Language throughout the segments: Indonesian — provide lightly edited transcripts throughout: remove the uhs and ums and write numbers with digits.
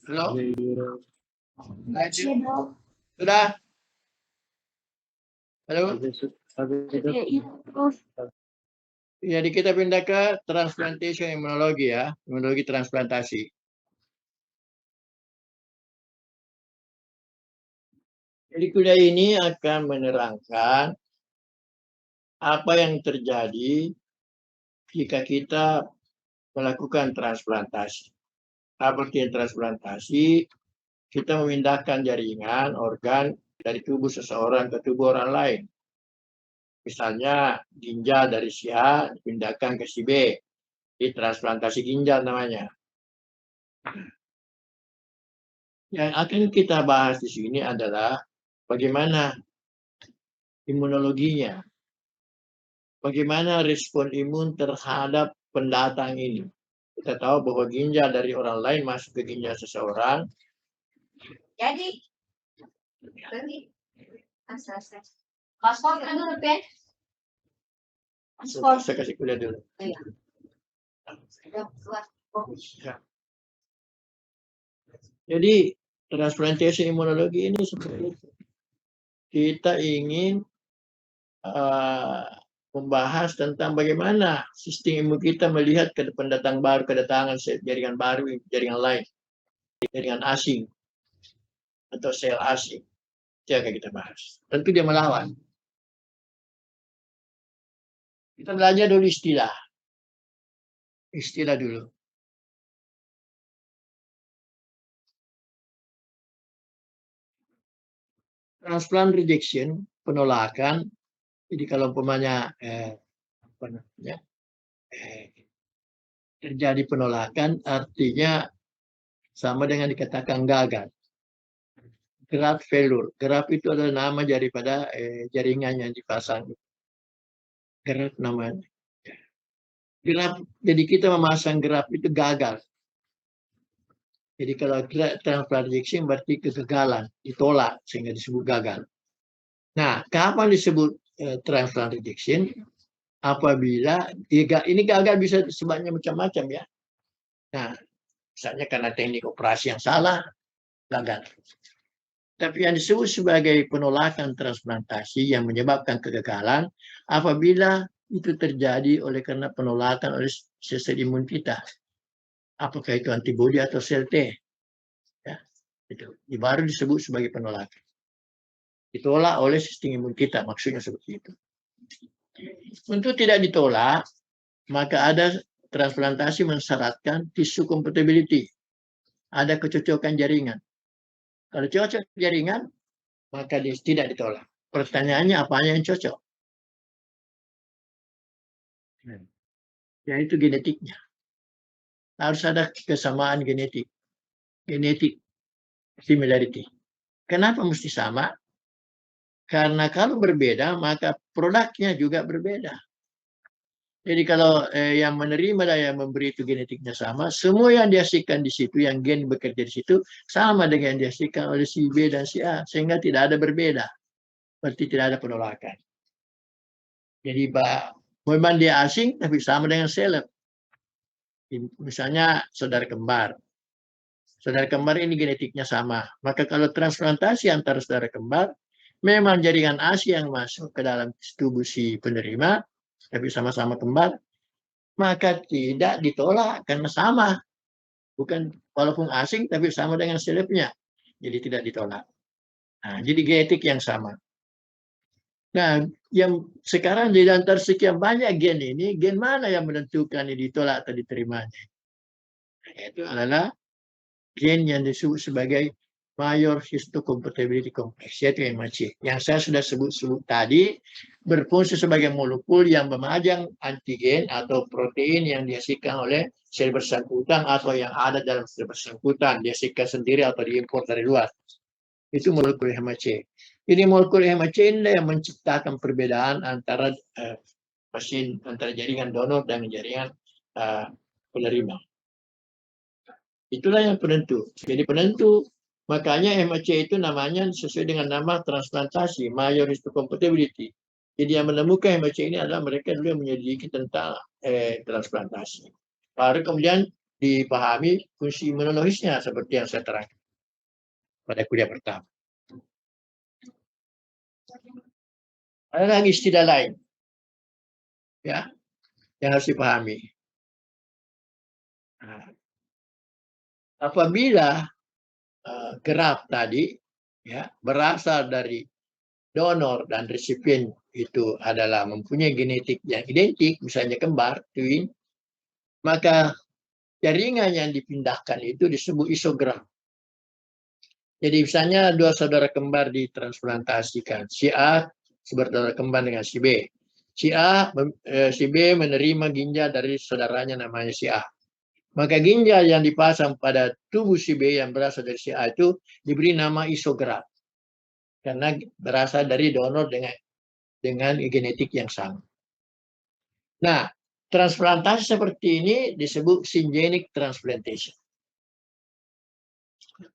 Halo? Sudah? Halo? Jadi kita pindah ke transplantation imunologi ya, imunologi transplantasi. Jadi kuliah ini akan menerangkan apa yang terjadi jika kita melakukan transplantasi. Apa artinya transplantasi? Kita memindahkan jaringan organ dari tubuh seseorang ke tubuh orang lain. Misalnya ginjal dari si A dipindahkan ke si B. Ini transplantasi ginjal namanya. Yang akan kita bahas di sini adalah bagaimana imunologinya. Bagaimana respon imun terhadap pendatang ini. Kita tahu bahwa ginjal dari orang lain masuk ke ginjal seseorang. Jadi, paspor kan dulu, Ben? Paspor. Saya kasih kuliah dulu. Iya. Jadi transplantasi imunologi ini seperti itu. Kita ingin membahas tentang bagaimana sistem imun kita melihat ke pendatang baru, kedatangan jaringan baru, jaringan lain, jaringan asing atau sel asing. Itu yang akan kita bahas. Tentu dia melawan. Kita belajar dulu istilah. Istilah dulu. Transplant rejection, penolakan. Jadi kalau umpamanya terjadi penolakan, artinya sama dengan dikatakan gagal. Graft failure. Graft itu adalah nama daripada jaringan yang dipasang. Graft namanya. Graft, jadi kita memasang graft itu gagal. Jadi kalau transplant rejection berarti kegagalan, ditolak sehingga disebut gagal. Nah, kapan disebut transplant rejection? Apabila ini gagal bisa sebabnya macam-macam ya. Nah, misalnya karena teknik operasi yang salah, gagal. Tapi yang disebut sebagai penolakan transplantasi yang menyebabkan kegagalan apabila itu terjadi oleh karena penolakan oleh sel imun kita. Apakah itu antibodi atau sel T? Ya, itu baru disebut sebagai penolakan. Ditolak oleh sistem imun kita, maksudnya seperti itu. Untuk tidak ditolak, maka ada transplantasi mensyaratkan tissue compatibility. Ada kecocokan jaringan. Kalau cocok jaringan, maka dia tidak ditolak. Pertanyaannya apanya yang cocok? Yaitu genetiknya. Harus ada kesamaan genetik. Genetik similarity. Kenapa mesti sama? Karena kalau berbeda, maka produknya juga berbeda. Jadi kalau yang menerima dan yang memberi itu genetiknya sama, semua yang dihasilkan di situ, yang gen bekerja di situ, sama dengan yang dihasilkan oleh si B dan si A. Sehingga tidak ada berbeda. Berarti tidak ada penolakan. Jadi memang dia asing, tapi sama dengan seleb. Misalnya saudara kembar. Saudara kembar ini genetiknya sama. Maka kalau transplantasi antara saudara kembar, memang jaringan ASI yang masuk ke dalam tubuh si penerima, tapi sama-sama kembar, maka tidak ditolak karena sama. Bukan walaupun asing, tapi sama dengan selebnya. Jadi tidak ditolak. Nah, jadi genetik yang sama. Nah, yang sekarang di antara sekian banyak gen ini, gen mana yang menentukan ini ditolak atau diterimanya? Itu adalah gen yang disebut sebagai Major Histocompatibility Complex, yaitu MHC. Yang saya sudah sebut tadi, berfungsi sebagai molekul yang memajang antigen atau protein yang dihasilkan oleh sel bersangkutan atau yang ada dalam sel bersangkutan, dihasilkan sendiri atau diimpor dari luar. Itu molekul MHC. Ini molekul MHC ini yang menciptakan perbedaan antara mesin, antara jaringan donor dan jaringan penerima. Itulah yang penentu. Jadi penentu, makanya MHC itu namanya sesuai dengan nama transplantasi, Major Histocompatibility. Jadi yang menemukan MHC ini adalah mereka dulu yang menyelidiki tentang transplantasi. Baru kemudian dipahami fungsi imunologisnya seperti yang saya terangkan pada kuliah pertama. Ada lagi istilah lain, ya, yang harus dipahami. Nah, apabila graf tadi, ya, berasal dari donor dan resipien itu adalah mempunyai genetik yang identik, misalnya kembar, twin, maka jaringan yang dipindahkan itu disebut isogram. Jadi misalnya dua saudara kembar ditransplantasikan, si A bersaudara kembar dengan si B. Si B menerima ginjal dari saudaranya namanya si A. Maka ginjal yang dipasang pada tubuh si B yang berasal dari si A itu diberi nama isogram. Karena berasal dari donor dengan genetik yang sama. Nah, transplantasi seperti ini disebut syngeneic transplantation.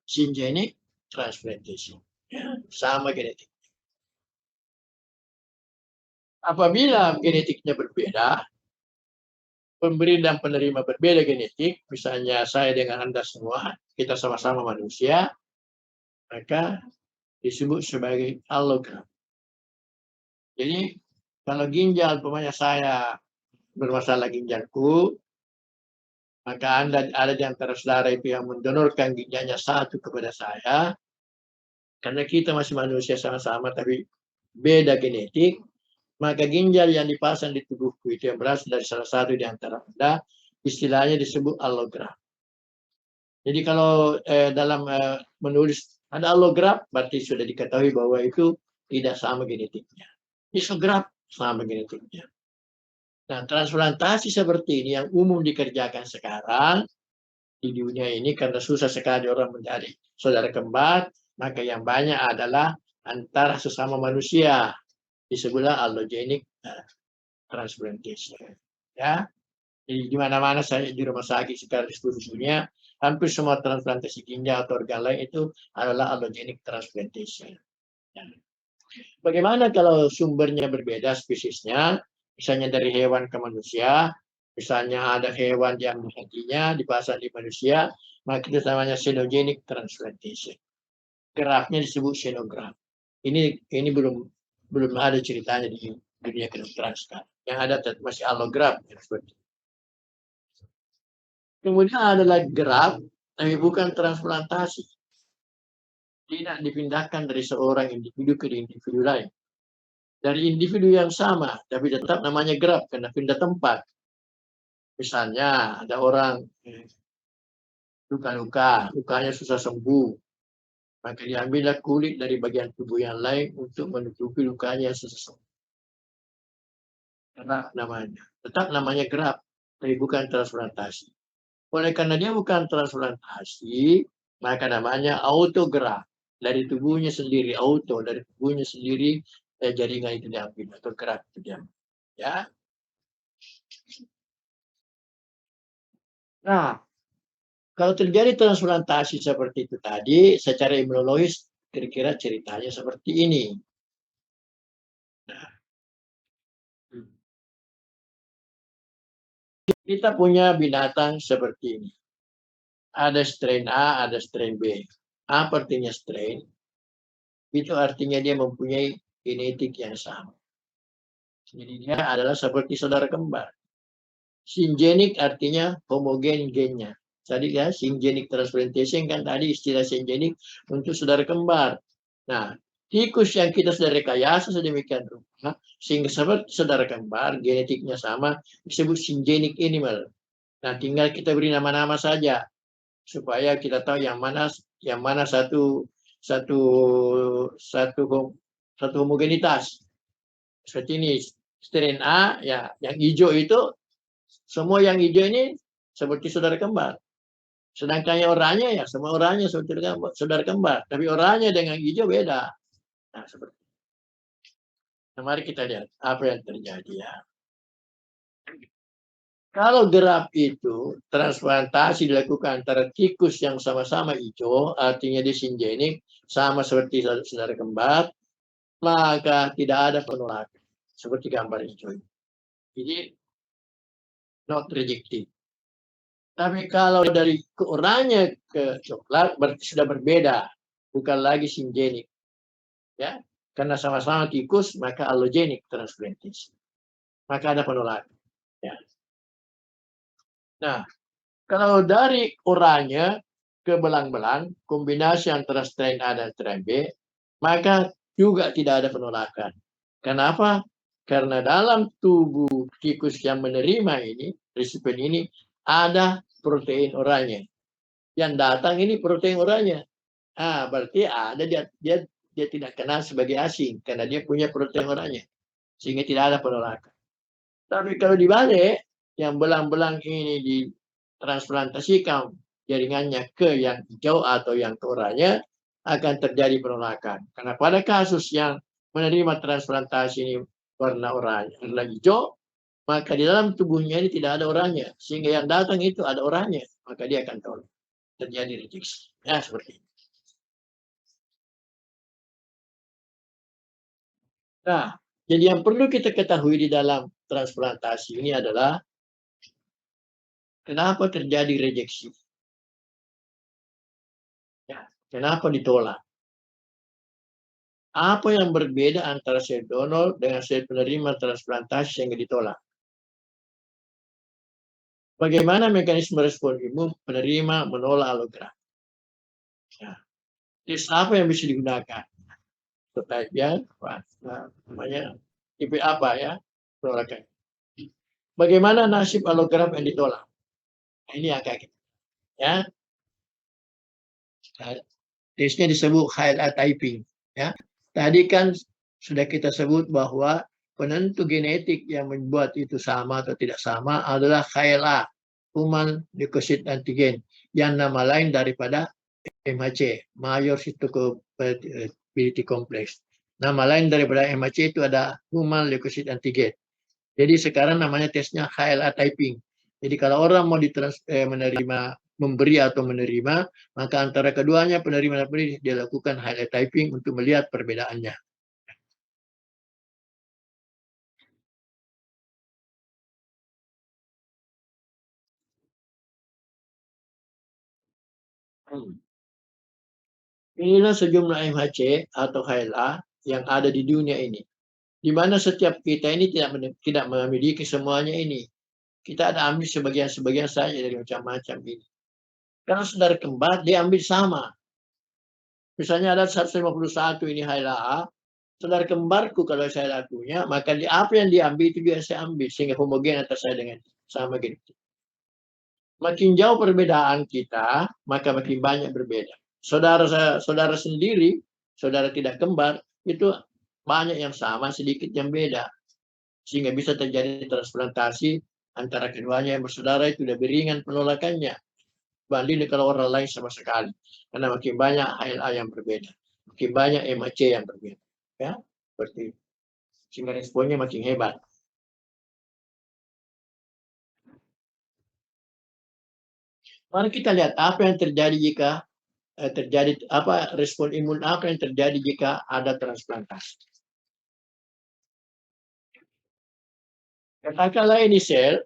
Syngeneic transplantation. Ya, sama genetik. Apabila genetiknya berbeda, pemberi dan penerima berbeda genetik, misalnya saya dengan Anda semua, kita sama-sama manusia, maka disebut sebagai allogram. Jadi, kalau ginjal, umpamanya saya bermasalah ginjalku, maka Anda ada di antara saudara itu yang mendonorkan ginjalnya satu kepada saya, karena kita masih manusia sama-sama tapi beda genetik, maka ginjal yang dipasang di tubuhku itu yang berasal dari salah satu di antara Anda, istilahnya disebut allogram. Jadi kalau dalam menulis ada allogram, berarti sudah diketahui bahwa itu tidak sama genetiknya. Isogram sama genetiknya. Nah, transplantasi seperti ini yang umum dikerjakan sekarang di dunia ini karena susah sekali orang mencari saudara kembar, maka yang banyak adalah antara sesama manusia, disebutlah allogenic transplantation. Ya, jadi di mana-mana saya di rumah sakit sekarang di seluruh dunia, hampir semua transplantasi ginjal atau organ lain itu adalah allogenic transplantation. Ya. Bagaimana kalau sumbernya berbeda spesiesnya, misalnya dari hewan ke manusia, misalnya ada hewan yang hatinya dipasang di manusia, maka itu namanya xenogenic transplantation. Grafnya disebut xenogram. Ini belum ada ceritanya di dunia kedokteran sekarang. Yang ada masih allogram. Kemudian ada lagi graf, tapi bukan transplantasi. Tidak dipindahkan dari seorang individu ke individu lain. Dari individu yang sama, tapi tetap namanya graf karena pindah tempat. Misalnya ada orang luka-luka, lukanya susah sembuh, maka diambillah kulit dari bagian tubuh yang lain untuk menutupi lukanya yang susah sembuh. Karena namanya, tetap namanya graf, tapi bukan transplantasi. Oleh karena dia bukan transplantasi, maka namanya autograf. Dari tubuhnya sendiri, dari tubuhnya sendiri jaringan itu diambil atau graf itu diambil. Ya. Nah, kalau terjadi transplantasi seperti itu tadi, secara imunologis kira-kira ceritanya seperti ini. Nah, kita punya binatang seperti ini. Ada strain A, ada strain B. Apa artinya strain? Itu artinya dia mempunyai genetik yang sama. Jadi dia adalah seperti saudara kembar. Syngeneic artinya homogen gennya. Tadi ya, syngeneic transplantation kan tadi istilah syngeneic untuk saudara kembar. Nah, tikus yang kita sudah rekayasa sedemikian rupa, sehingga seperti saudara kembar, genetiknya sama, disebut syngenic animal. Nah, tinggal kita beri nama-nama saja supaya kita tahu yang mana satu homogenitas. Seperti ini, strain A, ya, yang hijau itu, semua yang hijau ini seperti saudara kembar. Sedangkan yang oranye, ya, semua oranye seperti saudara kembar. Tapi oranye dengan hijau beda. Nah, seperti itu. Nah, mari kita lihat apa yang terjadi ya. Kalau graf itu transplantasi dilakukan antara tikus yang sama-sama hijau, artinya dia syngeneic, sama seperti saudara kembar, maka tidak ada penolakan seperti gambar hijau. Jadi not rejected. Tapi kalau dari ke oranye ke coklat berarti sudah berbeda, bukan lagi singenik. Ya, karena sama-sama tikus maka allogenik transplantation. Maka ada penolakan. Ya. Nah, kalau dari oranye ke belang-belang, kombinasi antara strain A dan strain B, maka juga tidak ada penolakan. Kenapa? Karena dalam tubuh tikus yang menerima ini, resipien ini, ada protein oranye. Yang datang ini protein oranye. Berarti ada dia tidak kenal sebagai asing karena dia punya protein oranye. Sehingga tidak ada penolakan. Tapi kalau dibalik, yang belang-belang ini ditransplantasikan jaringannya ke yang hijau atau yang ke oranye, akan terjadi penolakan. Karena pada kasus yang menerima transplantasi ini warna oranye, warna hijau, maka di dalam tubuhnya ini tidak ada oranye. Sehingga yang datang itu ada oranye, maka dia akan tolak. Terjadi rejeksi. Ya, seperti itu. Nah, jadi yang perlu kita ketahui di dalam transplantasi ini adalah kenapa terjadi rejeksi? Ya, kenapa ditolak? Apa yang berbeda antara sel donor dengan sel penerima transplantasi yang ditolak? Bagaimana mekanisme respon imun penerima menolak allograft? Ya. Tes apa yang bisa digunakan? Type ya, namanya tipe apa ya? Penolakan. Bagaimana nasib allograft yang ditolak? Nah, ini yang kaget. Ya, tesnya disebut HLA typing. Ya, tadi kan sudah kita sebut bahwa penentu genetik yang membuat itu sama atau tidak sama adalah HLA, Human Leukocyte Antigen, yang nama lain daripada MHC, Major Histocompatibility Complex. Nama lain daripada MHC itu ada Human Leukocyte Antigen. Jadi sekarang namanya tesnya HLA typing. Jadi kalau orang mau menerima, memberi atau menerima, maka antara keduanya penerima dan pemberi dilakukan HLA typing untuk melihat perbedaannya. Inilah sejumlah MHC atau HLA yang ada di dunia ini, di mana setiap kita ini tidak memiliki semuanya ini. Kita ada ambil sebagian-sebagian saja dari macam-macam ini. Karena saudara kembar, dia ambil sama. Misalnya ada 151 ini HLA, saudara kembarku kalau saya lakunya, maka apa yang diambil itu juga saya ambil, sehingga homogen antara saya dengan sama gitu. Makin jauh perbedaan kita, maka makin banyak berbeda. Saudara sendiri, saudara tidak kembar, itu banyak yang sama, sedikit yang beda. Sehingga bisa terjadi transplantasi antara keduanya yang bersaudara itu lebih ringan penolakannya. Banding kalau orang lain sama sekali. Karena makin banyak HLA yang berbeda. Makin banyak MHC yang berbeda. Ya, seperti itu. Sehingga responnya makin hebat. Mari kita lihat apa yang terjadi jika respon imun apa yang terjadi jika ada transplantasi. Katakanlah ini sel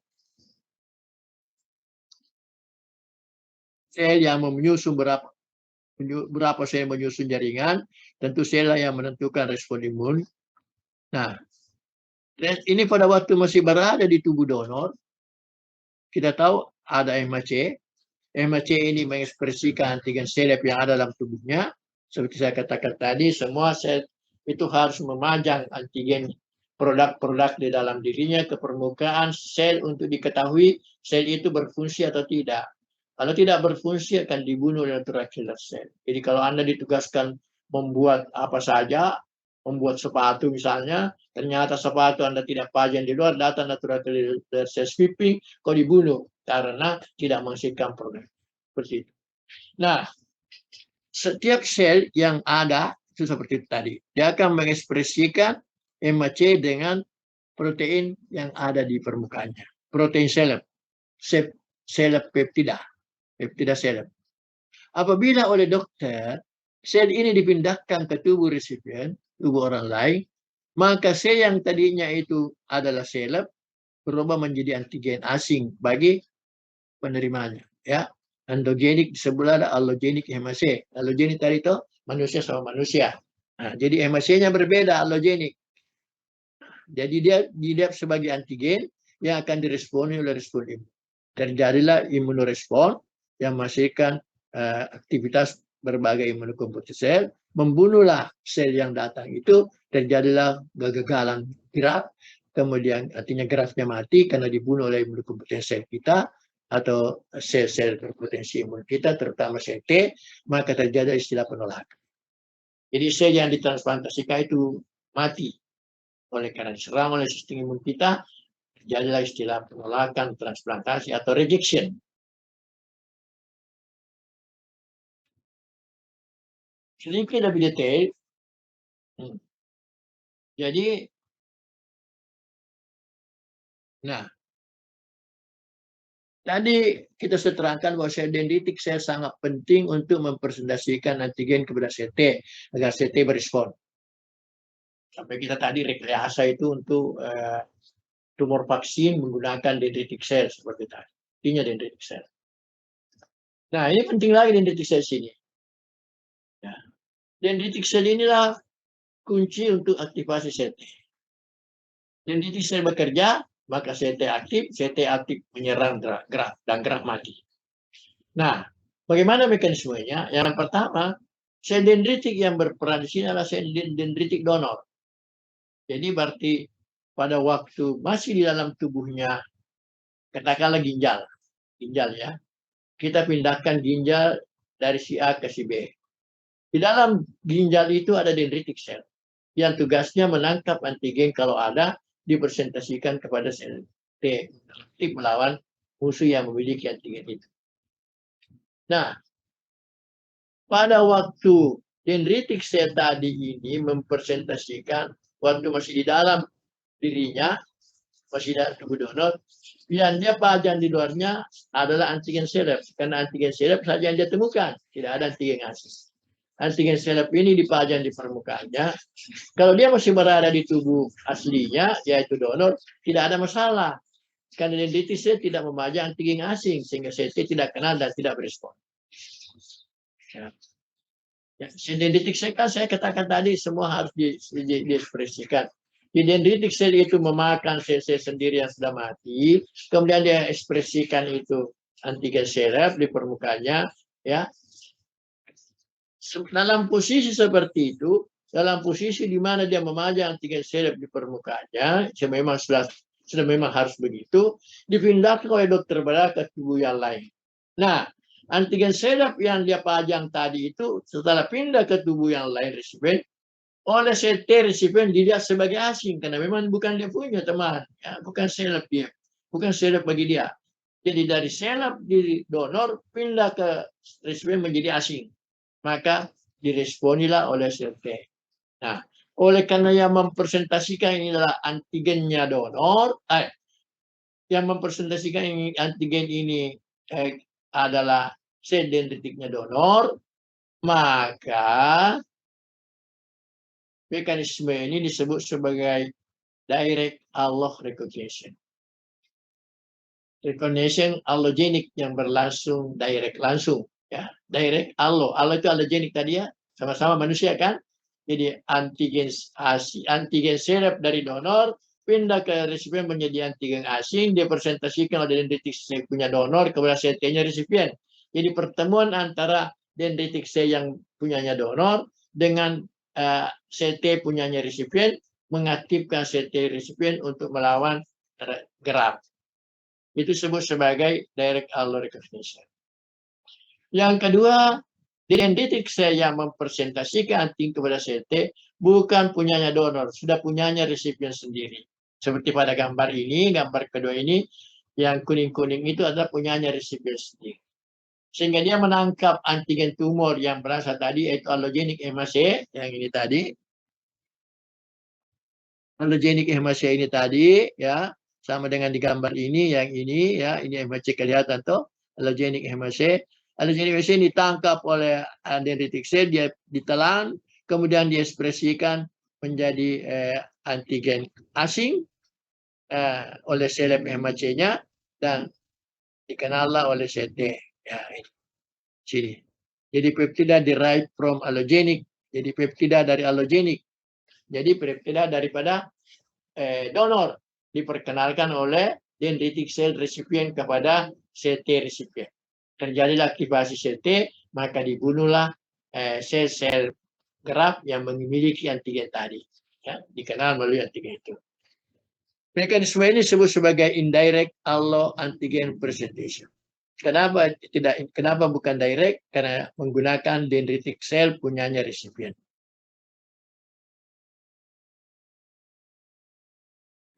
yang menyusun berapa sel menyusun jaringan, tentu sel yang menentukan respon imun. Nah, ini pada waktu masih berada di tubuh donor, kita tahu ada MHC. MHC ini mengekspresikan antigen seleb yang ada dalam tubuhnya. Seperti saya katakan tadi, semua sel itu harus memajang antigen produk-produk di dalam dirinya ke permukaan sel untuk diketahui sel itu berfungsi atau tidak. Kalau tidak berfungsi akan dibunuh oleh natural killer cell. Jadi kalau Anda ditugaskan membuat apa saja, membuat sepatu misalnya, ternyata sepatu Anda tidak pajang di luar, data natural killer cell sweeping, kau dibunuh karena tidak menghasilkan produk. Seperti itu. Nah, setiap sel yang ada itu seperti itu tadi. Dia akan mengekspresikan MHC dengan protein yang ada di permukaannya. Protein seleb. Seleb peptida. Peptida seleb. Apabila oleh dokter, sel ini dipindahkan ke tubuh resipien, tubuh orang lain, maka sel yang tadinya itu adalah seleb berubah menjadi antigen asing bagi penerimanya. Ya, endogenik disebut ada allogenik hemasé. Allogenik tadi itu manusia sama manusia. Nah, jadi hemasenya berbeda allogenik. Jadi dia dilihat sebagai antigen yang akan diresponi oleh respon imun. Terjadilah imunorespon yang menghasilkan aktivitas berbagai imunokomputer sel, membunuhlah sel yang datang itu, terjadilah kegagalan gerak, kemudian artinya geraknya mati karena dibunuh oleh imunokomputer sel kita atau sel-sel berpotensi imun kita, terutama sel T, maka terjadi istilah penolakan. Jadi sel yang ditransplantasikan itu mati. Oleh karena diserang oleh sistem imun kita, terjadilah istilah penolakan transplantasi atau rejection. Sedikit lebih detail. Jadi, nah, tadi kita sudah terangkan bahwa sel dendritik sel sangat penting untuk mempresentasikan antigen kepada sel T agar sel T berespon. Sampai kita tadi rekayasa itu untuk tumor vaksin menggunakan dendritik sel seperti tadi. Intinya dendritik sel. Nah, ini penting lagi dendritik sel sini. Ya. Dendritik sel inilah kunci untuk aktivasi sel T. Dendritik sel bekerja, maka sel T aktif menyerang gerak dan gerak mati. Nah, bagaimana mekanismenya? Yang pertama, sel dendritik yang berperan di sini adalah sel dendritik donor. Jadi berarti pada waktu masih di dalam tubuhnya, katakanlah ginjal ya, kita pindahkan ginjal dari si A ke si B. Di dalam ginjal itu ada dendritik sel yang tugasnya menangkap antigen kalau ada, dipresentasikan kepada sel T aktif melawan musuh yang memiliki antigen itu. Nah, pada waktu dendritik sel tadi ini mempresentasikan waktu masih di dalam dirinya, masih dalam tubuh donor, yang dia pajang di luarnya adalah antigen seleb. Karena antigen seleb saja yang dia temukan, tidak ada antigen asing. Antigen seleb ini dipajang di permukaannya. Kalau dia masih berada di tubuh aslinya, yaitu donor, tidak ada masalah. Karena dendritik sel tidak memajang antigen asing, sehingga sel T tidak kenal dan tidak berespon. Ya. Ya, dendritik sel kan saya katakan tadi semua harus diekspresikan. Di dendritik sel itu memakan sel-sel sendiri yang sudah mati, kemudian dia ekspresikan itu antigen seleb di permukaannya, ya. Dalam posisi seperti itu, dalam posisi di mana dia memajang antigen seleb di permukaannya, sudah memang harus begitu, dipindahkan oleh dokter bedah ke tubuh yang lain. Nah, antigen seleb yang dia pajang tadi itu setelah pindah ke tubuh yang lain resipien, oleh sel T resipien dilihat sebagai asing karena memang bukan dia punya teman, ya, bukan seleb dia, bukan seleb bagi dia. Jadi dari seleb di donor pindah ke resipien menjadi asing, maka diresponilah oleh sel T. Nah, oleh karena yang mempresentasikan ini adalah antigennya donor, yang mempresentasikan antigen ini adalah sel dendritiknya donor, maka mekanisme ini disebut sebagai direct allo recognition. Recognition allogenik yang berlangsung direct langsung, ya. Direct allo itu allogenik tadi ya, sama-sama manusia kan. Jadi antigen seleb dari donor pindah ke resipien menjadi antigen asing, dipresentasikan oleh dendritik sel punya donor kepada sel T-nya resipien. Jadi pertemuan antara dendritik sel yang punyanya donor dengan sel T punyanya resipien mengaktifkan sel T resipien untuk melawan gerak. Itu disebut sebagai direct allo recognition. Yang kedua, dendritik sel yang mempresentasikan antigen kepada sel T bukan punyanya donor, sudah punyanya resipien sendiri. Seperti pada gambar ini, gambar kedua ini, yang kuning-kuning itu adalah punyanya resipien sendiri. Sehingga dia menangkap antigen tumor yang berasal tadi, yaitu allogenik hemasé, yang ini tadi. Allogenik hemasé ini tadi, ya, sama dengan di gambar ini, yang ini, ya, ini hemasé kelihatan tuh, allogenik hemasé. Allogenik hemasé ditangkap oleh dendritik sel, dia ditelan, kemudian diekspresikan menjadi antigen asing oleh seleb hemasé-nya, dan dikenallah oleh CT. Ya, ini. Sini. Jadi peptida derived from allogenic. Jadi peptida dari allogenik. Jadi peptida daripada donor diperkenalkan oleh dendritic cell recipient kepada CT recipient. Terjadilah aktivasi CT, maka dibunuhlah sel-sel gerak yang memiliki antigen tadi. Ya, dikenal melalui antigen itu. Mekanisme ini disebut sebagai indirect allo antigen presentation. Kenapa bukan direct? Karena menggunakan dendritic cell punyanya resipien.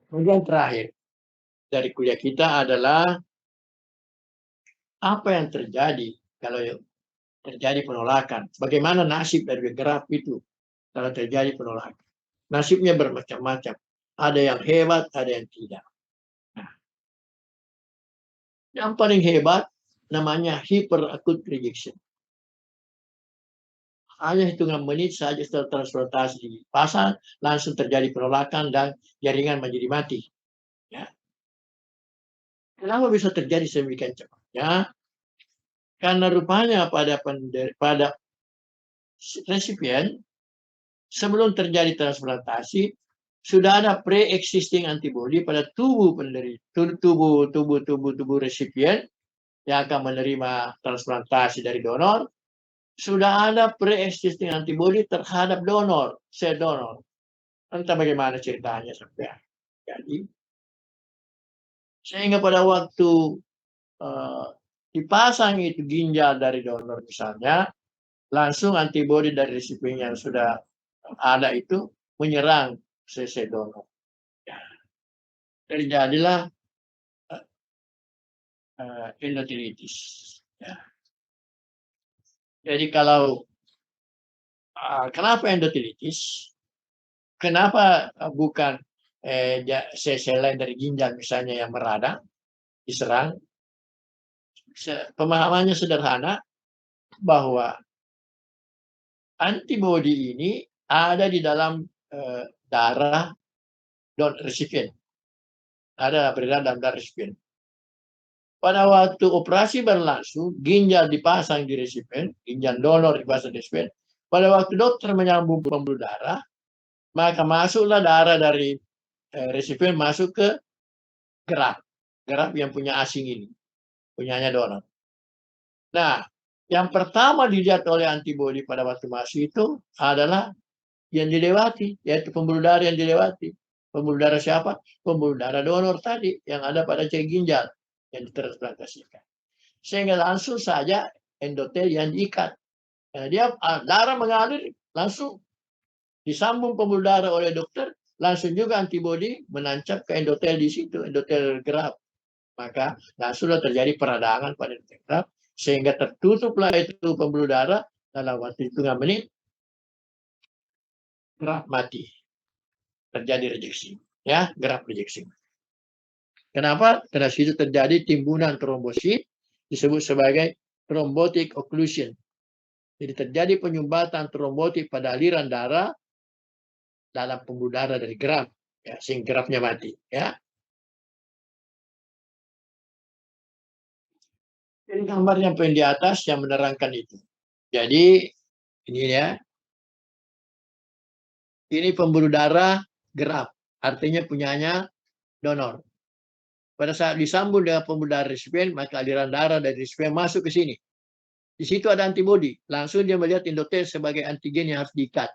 Kemudian terakhir dari kuliah kita adalah apa yang terjadi kalau terjadi penolakan. Bagaimana nasib dari graf itu kalau terjadi penolakan. Nasibnya bermacam-macam. Ada yang hebat, ada yang tidak. Nah, yang paling hebat namanya hyperacute rejection. Hanya hitungan menit saja setelah transplantasi dipasang, langsung terjadi penolakan dan jaringan menjadi mati. Ya. Kenapa bisa terjadi sedemikian cepatnya? Karena rupanya pada resipien sebelum terjadi transplantasi sudah ada pre-existing antibody pada tubuh resipien yang akan menerima transplantasi dari donor. Sudah ada pre-existing antibody terhadap donor, sel donor. Entah bagaimana ceritanya sampai. Jadi, sehingga pada waktu dipasang itu ginjal dari donor misalnya, langsung antibody dari resipien yang sudah ada itu menyerang sel donor. Ya. Terjadilah endotelitis. Ya. Jadi kalau kenapa endotelitis? Kenapa bukan sel lain dari ginjal misalnya yang meradang, diserang? Pemahamannya sederhana bahwa antibodi ini ada di dalam darah resipien. Ada beredar dalam darah resipien. Pada waktu operasi berlangsung, ginjal dipasang di resipien, ginjal donor dipasang di resipien. Pada waktu dokter menyambung pembuluh darah, maka masuklah darah dari resipien masuk ke gerak yang punya asing ini, punyanya donor. Nah, yang pertama dilihat oleh antibodi pada waktu masuk itu adalah yang dilewati, yaitu pembuluh darah yang dilewati. Pembuluh darah siapa? Pembuluh darah donor tadi yang ada pada cek ginjal yang ditransplantasikan. Sehingga langsung saja endotel yang diikat. Nah, dia darah mengalir langsung disambung pembuluh darah oleh dokter, langsung juga antibodi menancap ke endotel di situ, endotel graf. Maka langsung terjadi peradangan pada endotel graf, sehingga tertutuplah itu pembuluh darah dalam waktu hitungan menit, graf mati. Terjadi rejeksi. Ya, graf rejeksi. Kenapa? Karena situ terjadi timbunan trombosit, disebut sebagai thrombotic occlusion. Jadi terjadi penyumbatan trombotik pada aliran darah dalam pembuluh darah dari graf, ya, sehingga grafnya mati. Ya. Ini gambar yang poin di atas yang menerangkan itu. Jadi ini ya, ini pembuluh darah graf, artinya punyanya donor. Pada saat disambung dengan pembuluh darah resipien, maka aliran darah dari resipien masuk ke sini. Di situ ada antibodi. Langsung dia melihat endotel sebagai antigen yang harus diikat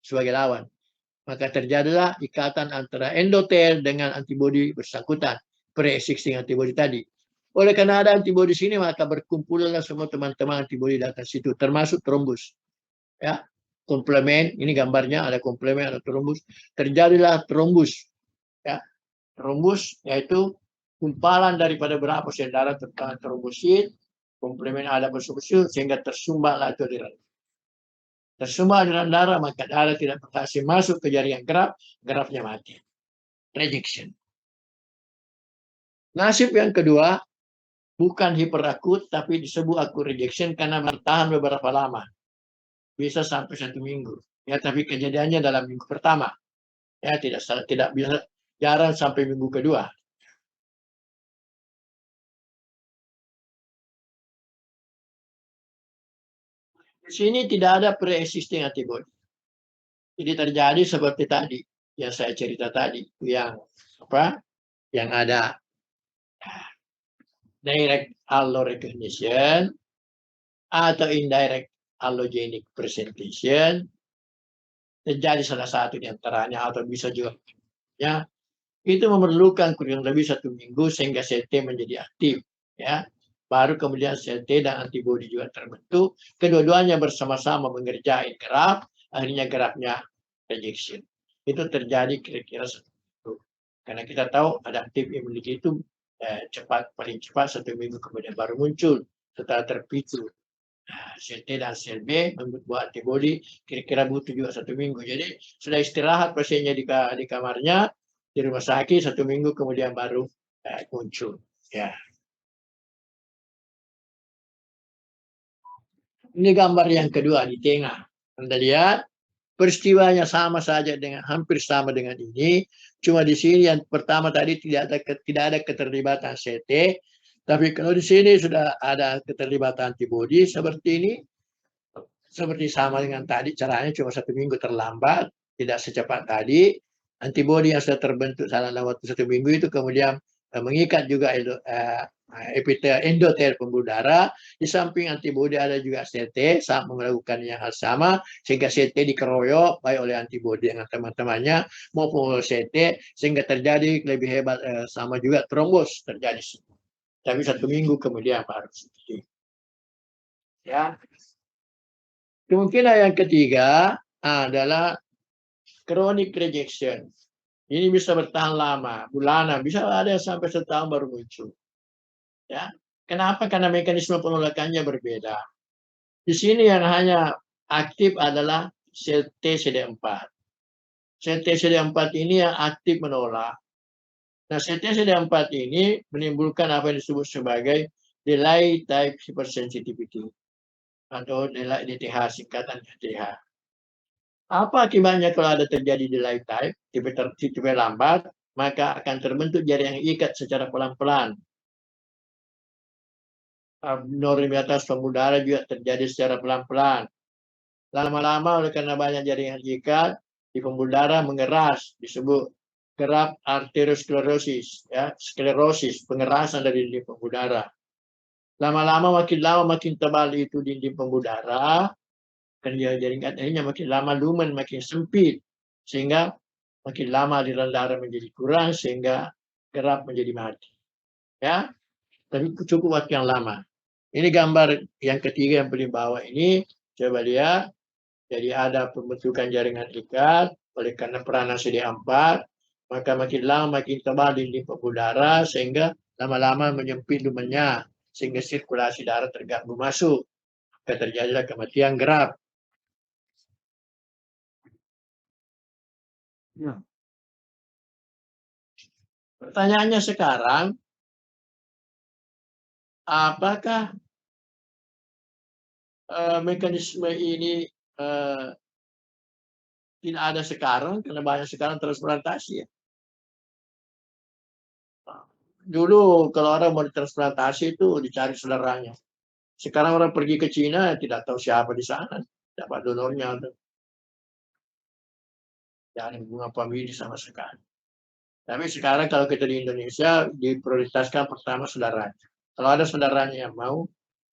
sebagai lawan. Maka terjadilah ikatan antara endotel dengan antibodi bersangkutan. Pre-existing antibodi tadi. Oleh karena ada antibodi sini, maka berkumpullah semua teman-teman antibodi datang situ. Termasuk trombus. Ya, komplemen, ini gambarnya ada komplemen, ada trombus. Terjadilah trombus. Ya, trombus yaitu kumpalan daripada berapa sel darah tentang trombosit, komplemen ada bersusul sehingga tersumbatlah itu aliran. Tersumbat aliran darah, maka darah tidak berhasil masuk ke jaringan grafnya mati. Rejection. Nasib yang kedua bukan hiperakut, tapi disebut akut rejection karena bertahan beberapa lama. Bisa sampai 1 minggu. Ya, tapi kejadiannya dalam minggu pertama. Ya, tidak bisa, jarang sampai minggu kedua. Di sini tidak ada pre-existing antibody. Jadi terjadi seperti tadi yang saya cerita tadi, yang yang ada direct allorecognition atau indirect allogenic presentation, terjadi salah satu di antaranya atau bisa juga ya, itu memerlukan kurang lebih 1 minggu sehingga sel T menjadi aktif ya. Baru kemudian sel T dan antibodi juga terbentuk, kedua-duanya bersama-sama mengerjain graf, akhirnya grafnya rejection. Itu terjadi kira-kira 1 minggu. Karena kita tahu adaptif immunity itu paling cepat 1 minggu kemudian baru muncul setelah terpicu. Sel T dan sel B membuat antibodi kira-kira butuh juga 1 minggu. Jadi sudah istirahat pasiennya di kamarnya di rumah sakit 1 minggu kemudian baru muncul. Ya. Ini gambar yang kedua di tengah. Anda lihat peristiwanya sama saja dengan hampir sama dengan ini. Cuma di sini yang pertama tadi tidak ada keterlibatan sel T, tapi kalau di sini sudah ada keterlibatan antibodi seperti ini. Seperti sama dengan tadi, caranya cuma 1 minggu terlambat, tidak secepat tadi. Antibodi yang sudah terbentuk dalam waktu 1 minggu itu kemudian mengikat juga epitel endotel pembuluh darah. Di samping antibodi ada juga sel T saat melakukan yang hal sama, sehingga sel T dikeroyok baik oleh antibodi dengan teman-temannya maupun oleh sel T, sehingga terjadi lebih hebat sama juga trombos terjadi. Tapi 1 minggu kemudian baru seperti ya. Kemungkinan yang ketiga adalah chronic rejection. Ini bisa bertahan lama, bulanan, bisa ada sampai setahun baru muncul. Ya, kenapa? Karena mekanisme penolakannya berbeda. Di sini yang hanya aktif adalah sel T CD4. Sel T CD4 ini yang aktif menolak. Nah, sel T CD4 ini menimbulkan apa yang disebut sebagai delayed type hypersensitivity atau delayed DTH, singkatan DTH. Apa akibatnya kalau ada terjadi delay type, tipe lambat, maka akan terbentuk jaringan ikat secara pelan-pelan. Abnormalitas pembuluh darah juga terjadi secara pelan-pelan. Lama-lama oleh karena banyak jaringan ikat di pembuluh darah mengeras, disebut gerak arteriosklerosis, ya, sklerosis, pengerasan dari dinding pembuluh darah. Lama makin tebal itu dinding pembuluh darah, jaringan akhirnya makin lama lumen makin sempit, sehingga makin lama aliran darah menjadi kurang sehingga gerak menjadi mati. Ya, tapi cukup waktu yang lama. Ini gambar yang ketiga yang paling bawah ini, coba lihat. Jadi ada pembentukan jaringan ikat oleh karena peranan CD4, maka makin lama makin tebal dinding pembuluh darah sehingga lama-lama menyempit lumennya sehingga sirkulasi darah terganggu masuk. Maka terjadilah kematian gerak. Ya. Pertanyaannya sekarang, apakah mekanisme ini tidak ada sekarang karena banyak sekarang transplantasi ya. Dulu kalau orang mau ditransplantasi itu dicari saudaranya. Sekarang orang pergi ke Cina tidak tahu siapa di sana, dapat donornya. Jangan hubungan famili sama sekali. Tapi sekarang kalau kita di Indonesia diprioritaskan pertama saudaranya. Kalau ada saudaranya yang mau,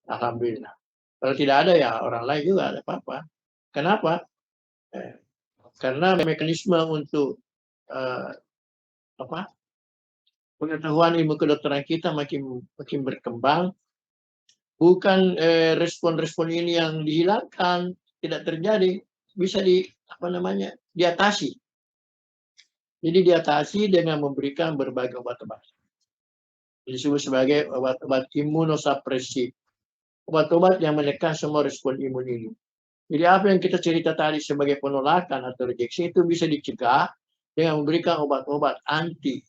alhamdulillah. Kalau tidak ada ya orang lain juga ada apa-apa. Kenapa? Karena mekanisme untuk pengetahuan ilmu kedokteran kita makin berkembang. Bukan respon-respon ini yang dihilangkan, tidak terjadi, bisa diatasi. Jadi diatasi dengan memberikan berbagai obat-obat. Disebut sebagai obat-obat imunosupresif. Obat-obat yang menekan semua respon imun ini. Jadi apa yang kita cerita tadi sebagai penolakan atau rejeksi itu bisa dicegah dengan memberikan obat-obat anti.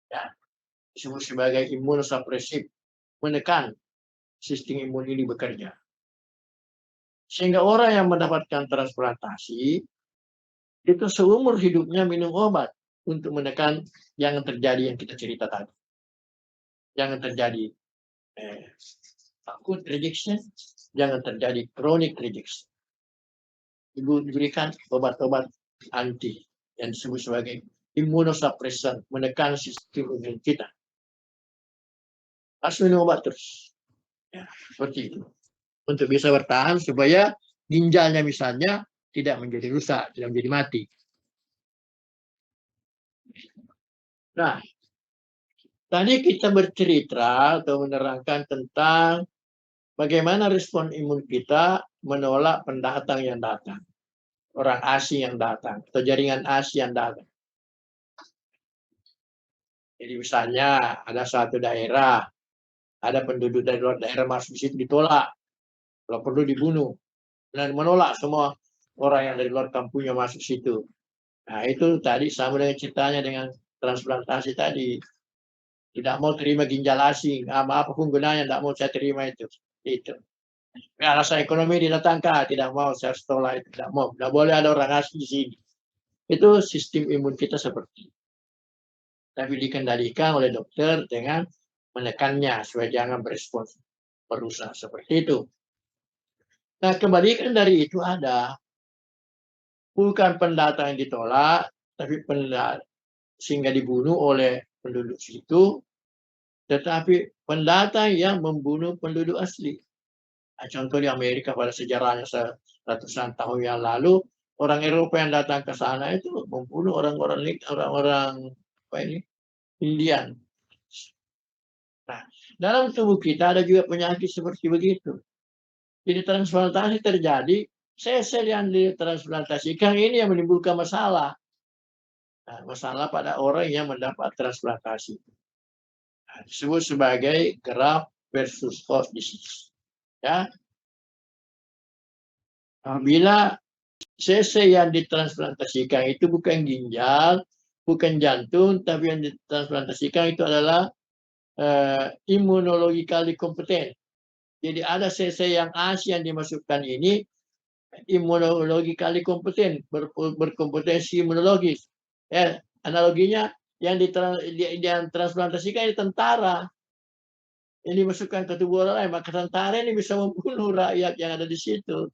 Ya, disebut sebagai imunosupresif, menekan sistem imun ini bekerja. Sehingga orang yang mendapatkan transplantasi itu seumur hidupnya minum obat untuk menekan jangan terjadi yang kita cerita tadi. Jangan terjadi takut rejection, jangan terjadi chronic rejection. Ibu diberikan obat-obat anti yang disebut sebagai imunosupresan, menekan sistem imun kita. Harus minum obat terus. Ya, seperti itu. Untuk bisa bertahan supaya ginjalnya misalnya tidak menjadi rusak, tidak menjadi mati. Nah, tadi kita bercerita atau menerangkan tentang bagaimana respon imun kita menolak pendatang yang datang. Orang asing yang datang, atau jaringan asing yang datang. Jadi misalnya ada satu daerah, ada penduduk dari luar daerah masuk di situ ditolak, kalau perlu dibunuh, dan menolak semua orang yang dari luar kampungnya masuk situ. Nah itu tadi sama dengan ceritanya dengan transplantasi tadi. Tidak mau terima ginjal asing, apapun gunanya tidak mau saya terima itu. Itu. Alasan ekonomi didatangkan, tidak mau saya tolak itu, tidak mau. Tidak boleh ada orang asing di sini. Itu sistem imun kita seperti itu. Tapi dikendalikan oleh dokter dengan menekannya supaya jangan berespons merusak seperti itu. Nah, kebalikan dari itu ada bukan pendatang yang ditolak, tapi sehingga dibunuh oleh penduduk situ, tetapi pendatang yang membunuh penduduk asli. Nah, contoh di Amerika pada sejarahnya ratusan tahun yang lalu, orang Eropa yang datang ke sana itu membunuh orang-orang apa ini, Indian. Nah, dalam tubuh kita ada juga penyakit seperti begitu. Jadi transplantasi terjadi, sel-sel yang ditransplantasikan ini yang menimbulkan masalah. Nah, masalah pada orang yang mendapat transplantasi. Nah, disebut sebagai graft versus host disease. Ya, bila sel-sel yang ditransplantasikan itu bukan ginjal, bukan jantung, tapi yang ditransplantasikan itu adalah immunologically kompeten. Jadi ada sel-sel yang asli yang dimasukkan ini imunologically kompeten, berkompetensi imunologis. Ya, analoginya yang ditransplantasikan ini tentara. Yang dimasukkan ke tubuh orang lain, maka tentara ini bisa membunuh rakyat yang ada di situ.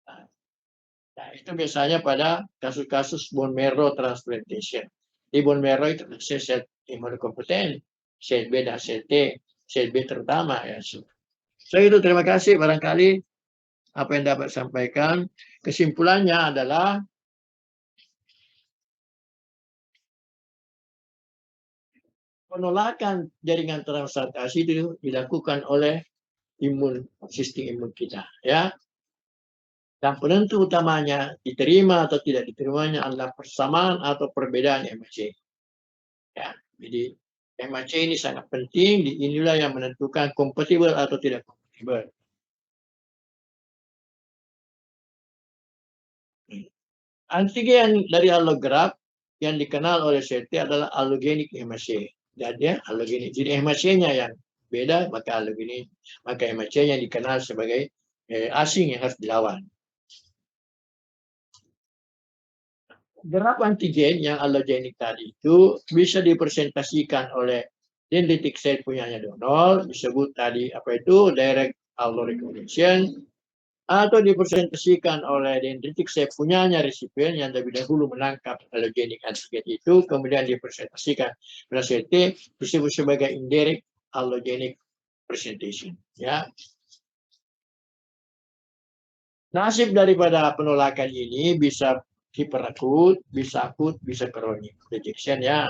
Nah, itu biasanya pada kasus-kasus bone marrow transplantation. Di bone marrow itu sel imunokompeten, sel B dan sel T, sel B terutama ya. So itu terima kasih barangkali apa yang dapat sampaikan. Kesimpulannya adalah penolakan jaringan transplantasi itu dilakukan oleh sistem imun kita, ya. Dan penentu utamanya diterima atau tidak diterimanya adalah persamaan atau perbedaan MHC. Ya, jadi MHC ini sangat penting, inilah yang menentukan kompatibel atau tidak kompatibel. Antigen dari allograft yang dikenal oleh CT adalah allogenik MHC. Jadi allogenik. Jadi MHC-nya yang beda, maka allogenik, maka MHC-nya dikenal sebagai asing yang harus dilawan. Graf antigen yang allogenik tadi itu bisa dipresentasikan oleh dendritic cell punyanya donor, disebut tadi apa itu direct allo recognition, atau dipresentasikan oleh dendritic cell punyanya resipien yang lebih dahulu menangkap allogenik antigen itu, kemudian dipresentasikan pada CT, disebut sebagai indirect allogenik presentation. Ya. Nasib daripada penolakan ini bisa hiperakut, bisa akut, bisa kronik rejection ya.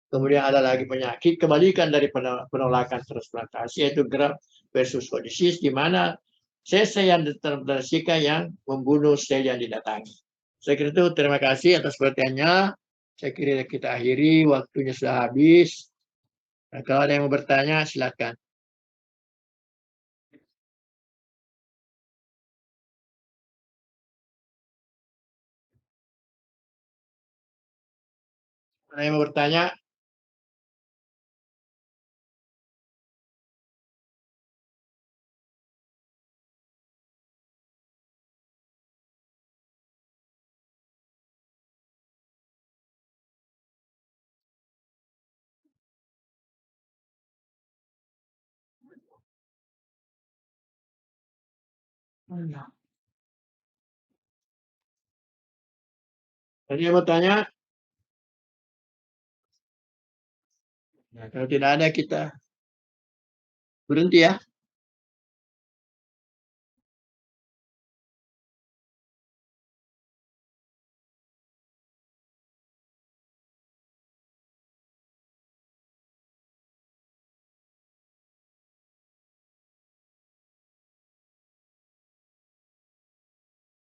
Kemudian ada lagi penyakit kebalikan dari penolakan transplantasi yaitu graft versus host disease, di mana sel-sel yang ditransplantasikan yang membunuh sel yang didatangi. Saya kira itu, terima kasih atas perhatiannya. Saya kira kita akhiri, waktunya sudah habis. Nah, kalau ada yang mau bertanya silakan. Ada yang mau bertanya? Ada yang mau tanya? Nah, kalau tidak ada kita berhenti ya.